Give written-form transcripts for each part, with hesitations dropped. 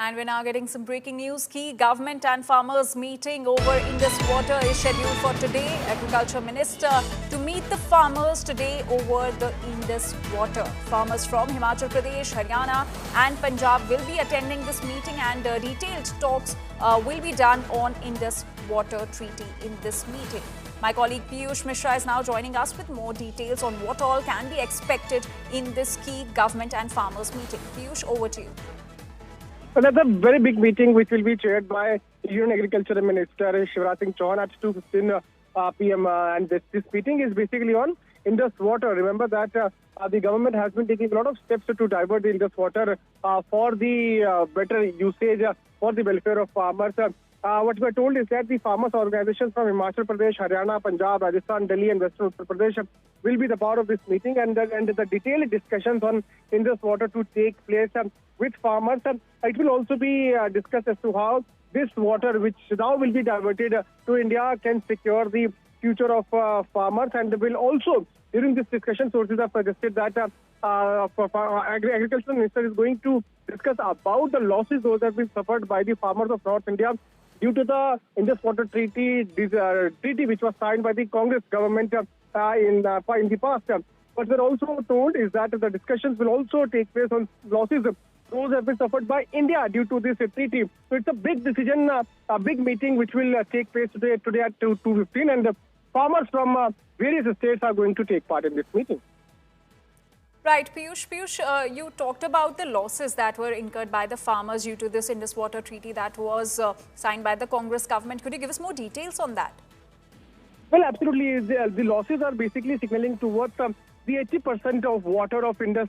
And we're now getting some breaking news. Key government and farmers meeting over Indus Water is scheduled for today. Agriculture Minister to meet the farmers today over the Indus Water. Farmers from Himachal Pradesh, Haryana and Punjab will be attending this meeting, and detailed talks will be done on Indus Water Treaty in this meeting. My colleague Piyush Mishra is now joining us with more details on what all can be expected in this key government and farmers meeting. Piyush, over to you. Well, that's a very big meeting which will be chaired by Union Agriculture Minister Shivraj Singh Chauhan at 2:15 p.m. And this meeting is basically on Indus Water. Remember that the government has been taking a lot of steps to divert the Indus Water for the better usage for the welfare of farmers. What we are told is that the farmers' organizations from Himachal Pradesh, Haryana, Punjab, Rajasthan, Delhi and Western Uttar Pradesh will be the part of this meeting, and the detailed discussions on Indus Water to take place with farmers. It will also be discussed as to how this water, which now will be diverted to India, can secure the future of farmers. And will also, during this discussion, sources have suggested that Agricultural Minister is going to discuss about the losses those have been suffered by the farmers of North India due to the Indus Water Treaty, which was signed by the Congress government in the past. What we're also told is that the discussions will also take place on losses those have been suffered by India due to this treaty. So it's a big decision, a big meeting which will take place today at 2:15, and farmers from various states are going to take part in this meeting. Right, Piyush, you talked about the losses that were incurred by the farmers due to this Indus Water Treaty that was signed by the Congress government. Could you give us more details on that? Well, absolutely. The losses are basically signaling towards the 80% of water of Indus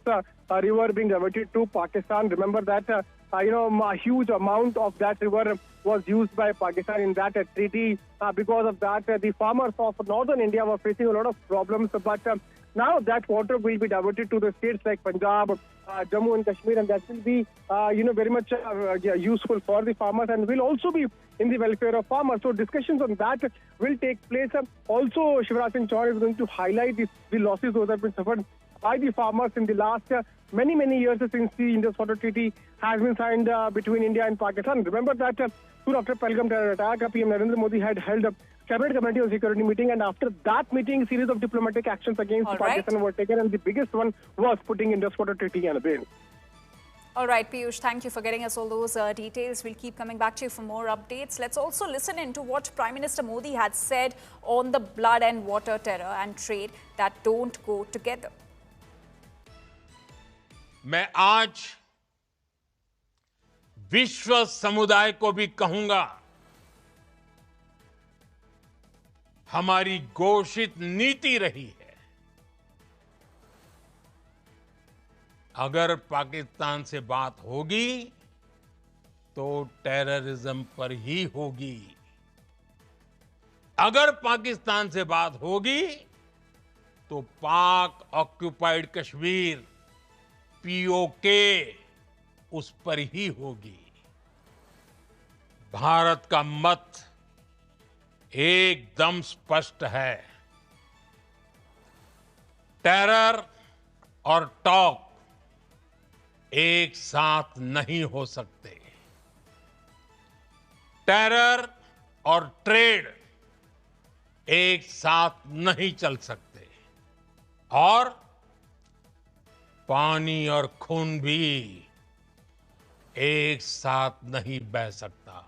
River being diverted to Pakistan. Remember that a huge amount of that river was used by Pakistan in that treaty. Because of that, the farmers of northern India were facing a lot of problems. But now that water will be diverted to the states like Punjab, Jammu and Kashmir, and that will be very much useful for the farmers and will also be in the welfare of farmers. So discussions on that will take place. Also, Shivraj Singh Chauhan is going to highlight the losses those have been suffered by the farmers in the last many years since the Indus Water Treaty has been signed between India and Pakistan. Remember that soon after Pahalgam terror attack, PM Narendra Modi had held a Cabinet Committee on Security meeting, and after that meeting, a series of diplomatic actions against Pakistan were taken, and the biggest one was putting Indus Water Treaty on a bail. All right, Piyush, thank you for getting us all those details. We'll keep coming back to you for more updates. Let's also listen in to what Prime Minister Modi had said on the blood and water terror and trade that don't go together. मैं आज विश्व समुदाय को भी कहूंगा, हमारी घोषित नीति रही है, अगर पाकिस्तान से बात होगी तो टेररिज्म पर ही होगी। अगर पाकिस्तान से बात होगी तो पाक ऑक्युपाइड कश्मीर पीओके उस पर ही होगी। भारत का मत एकदम स्पष्ट है। टेरर और टॉक एक साथ नहीं हो सकते। टेरर और ट्रेड एक साथ नहीं चल सकते, और पानी और खून भी एक साथ नहीं बह सकता।